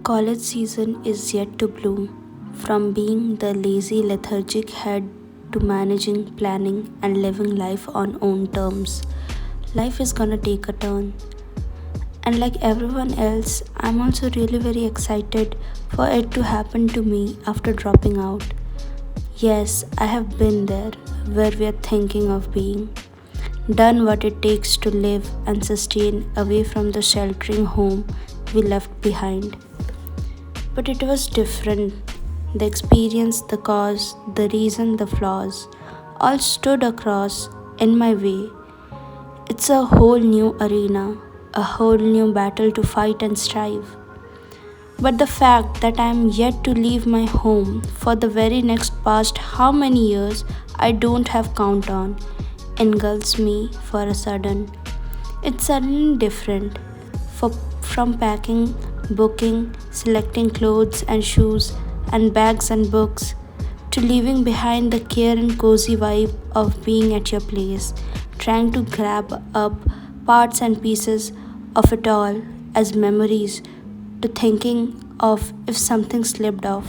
College season is yet to bloom. From being the lazy, lethargic head to managing, planning, and living life on own terms, life is gonna take a turn. And like everyone else, I'm also really very excited for it to happen to me after dropping out. Yes, I have been there where we are thinking of being, done what it takes to live and sustain away from the sheltering home we left behind. But it was different. The experience, the cause, the reason, the flaws all stood across in my way. It's a whole new arena, a whole new battle to fight and strive. But the fact that I am yet to leave my home for the very next past how many years I don't have count on engulfs me for a sudden. It's suddenly different for, from packing, booking, selecting clothes and shoes and bags and books to leaving behind the care and cozy vibe of being at your place, trying to grab up parts and pieces of it all as memories to thinking of if something slipped off.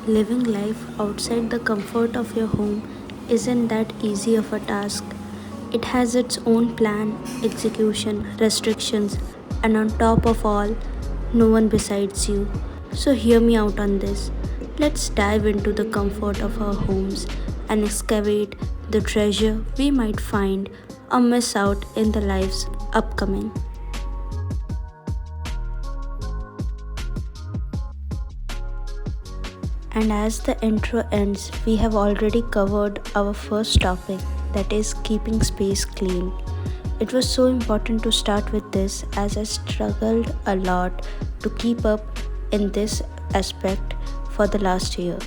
Living life outside the comfort of your home isn't that easy of a task. It has its own plan, execution, restrictions, and on top of all, no one besides you. So, hear me out on this. Let's dive into the comfort of our homes and excavate the treasure we might find or miss out in the lives upcoming. And as the intro ends, we have already covered our first topic, that is keeping space clean. It was so important to start with this as I struggled a lot to keep up in this aspect for the last year.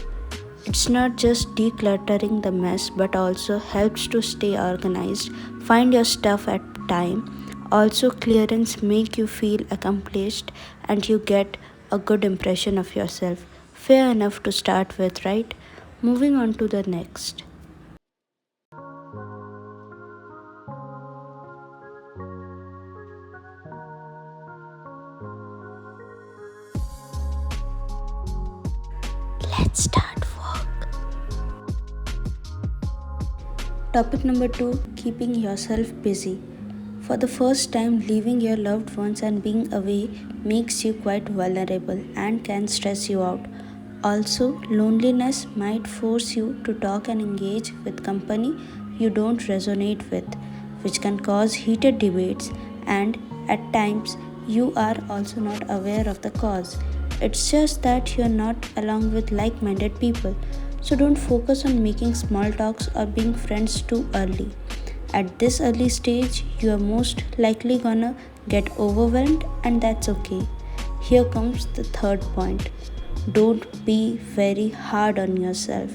It's not just decluttering the mess but also helps to stay organized, find your stuff at time. Also clearance make you feel accomplished and you get a good impression of yourself. Fair enough to start with, right? Moving on to the next. Let's start work. Topic number 2, keeping yourself busy. For the first time, leaving your loved ones and being away makes you quite vulnerable and can stress you out. Also, loneliness might force you to talk and engage with company you don't resonate with, which can cause heated debates, and at times you are also not aware of the cause. It's just that you're not along with like minded people. So don't focus on making small talks or being friends too early. At this early stage, you are most likely gonna get overwhelmed, and that's okay. Here comes the third point, don't be very hard on yourself.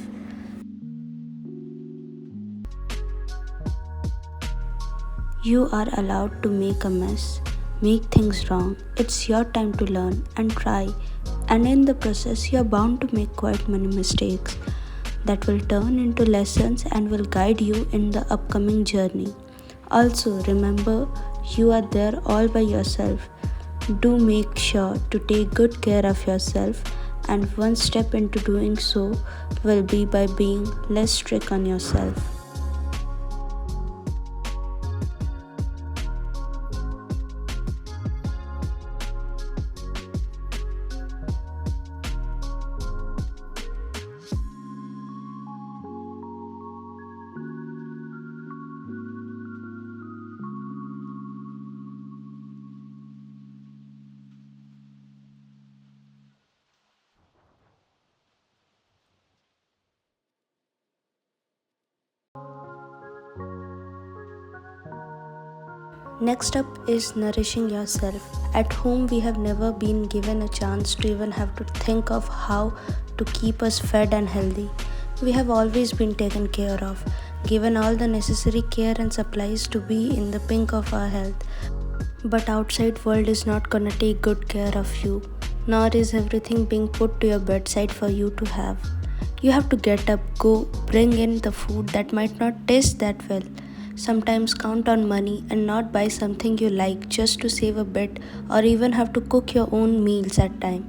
You are allowed to make a mess, make things wrong. It's your time to learn and try. And in the process, you are bound to make quite many mistakes that will turn into lessons and will guide you in the upcoming journey. Also, remember you are there all by yourself. Do make sure to take good care of yourself, and one step into doing so will be by being less strict on yourself. Next up is nourishing yourself. At home, we have never been given a chance to even have to think of how to keep us fed and healthy. We have always been taken care of, given all the necessary care and supplies to be in the pink of our health. But outside world is not gonna take good care of you, nor is everything being put to your bedside for you to have. You have to get up, go, bring in the food that might not taste that well. sometimes count on money and not buy something you like just to save a bit, or even have to cook your own meals at time.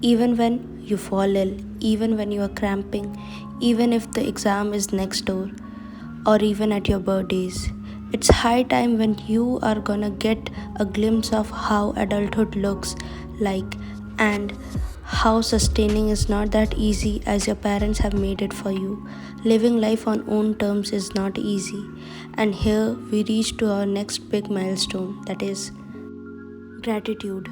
Even when you fall ill, even when you are cramping, even if the exam is next door, or even at your birthdays. It's high time when you are gonna get a glimpse of how adulthood looks like, and how sustaining is not that easy as your parents have made it for you. Living life on own terms is not easy. And here we reach to our next big milestone, that is gratitude.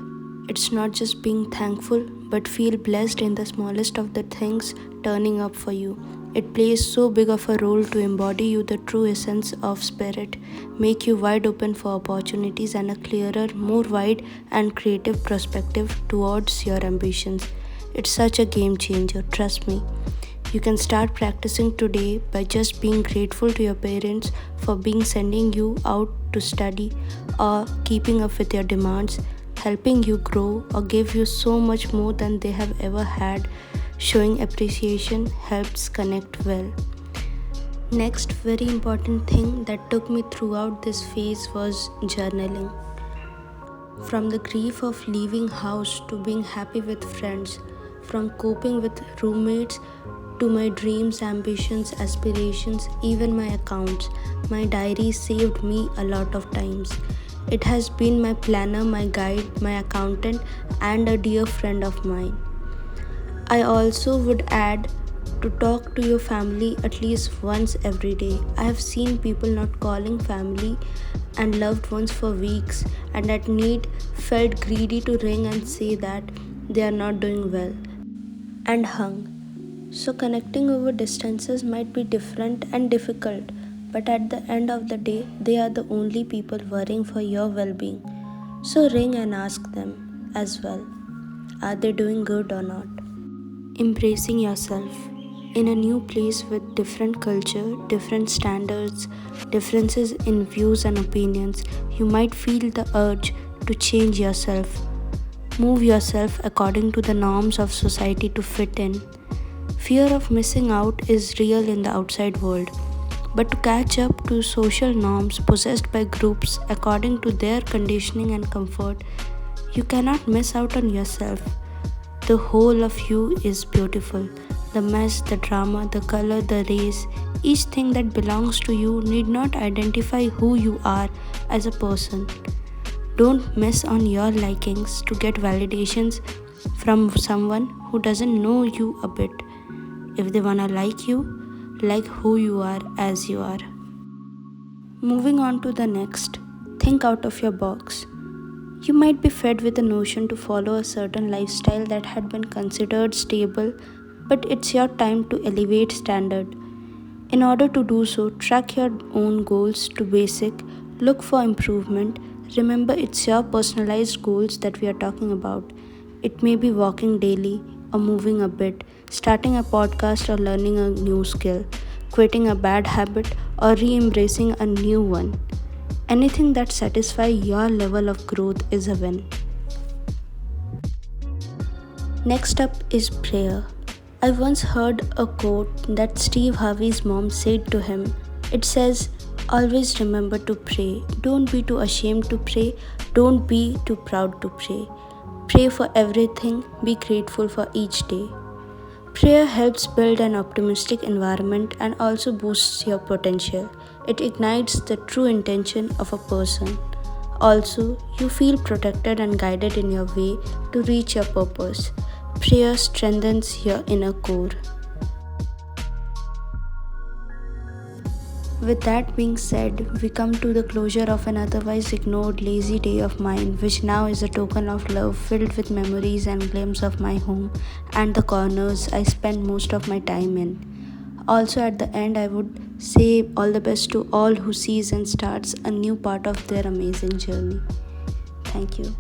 It's not just being thankful, but feel blessed in the smallest of the things turning up for you. It plays so big of a role to embody you the true essence of spirit, make you wide open for opportunities and a clearer, more wide and creative perspective towards your ambitions. It's such a game changer, trust me. You can start practicing today by just being grateful to your parents for being sending you out to study or keeping up with your demands, helping you grow or give you so much more than they have ever had. Showing appreciation helps connect well. Next very important thing that took me throughout this phase was journaling. From the grief of leaving house to being happy with friends, from coping with roommates to my dreams, ambitions, aspirations, even my accounts, my diary saved me a lot of times. It has been my planner, my guide, my accountant, and a dear friend of mine. I also would add to talk to your family at least once every day. I have seen people not calling family and loved ones for weeks, and at need felt greedy to ring and say that they are not doing well, and hung. So, connecting over distances might be different and difficult, but at the end of the day, they are the only people worrying for your well being. So, ring and ask them as well, are they doing good or not? Embracing yourself in a new place with different culture, different standards, differences in views and opinions, you might feel the urge to change yourself, move yourself according to the norms of society to fit in. Fear of missing out is real in the outside world, but to catch up to social norms possessed by groups according to their conditioning and comfort, you cannot miss out on yourself. The whole of you is beautiful. The mess, the drama, the color, the race, each thing that belongs to you need not identify who you are as a person. Don't miss on your likings to get validations from someone who doesn't know you a bit. If they wanna like who you are as you are. Moving on to the next, think out of your box. You might be fed with the notion to follow a certain lifestyle that had been considered stable, but it's your time to elevate standard. In order to do so, track your own goals to basic, look for improvement. Remember, it's your personalized goals that we are talking about. It may be walking daily or moving a bit, starting a podcast or learning a new skill, quitting a bad habit or re-embracing a new one. Anything that satisfies your level of growth is a win. Next up is prayer. I once heard a quote that Steve Harvey's mom said to him. It says, always remember to pray. Don't be too ashamed to pray. Don't be too proud to pray. Pray for everything. Be grateful for each day. Prayer helps build an optimistic environment and also boosts your potential. It ignites the true intention of a person. Also, you feel protected and guided in your way to reach your purpose. Prayer strengthens your inner core. With that being said, we come to the closure of an otherwise ignored lazy day of mine, which now is a token of love filled with memories and glimpses of my home and the corners I spend most of my time in. Also, at the end, I would say all the best to all who sees and starts a new part of their amazing journey. Thank you.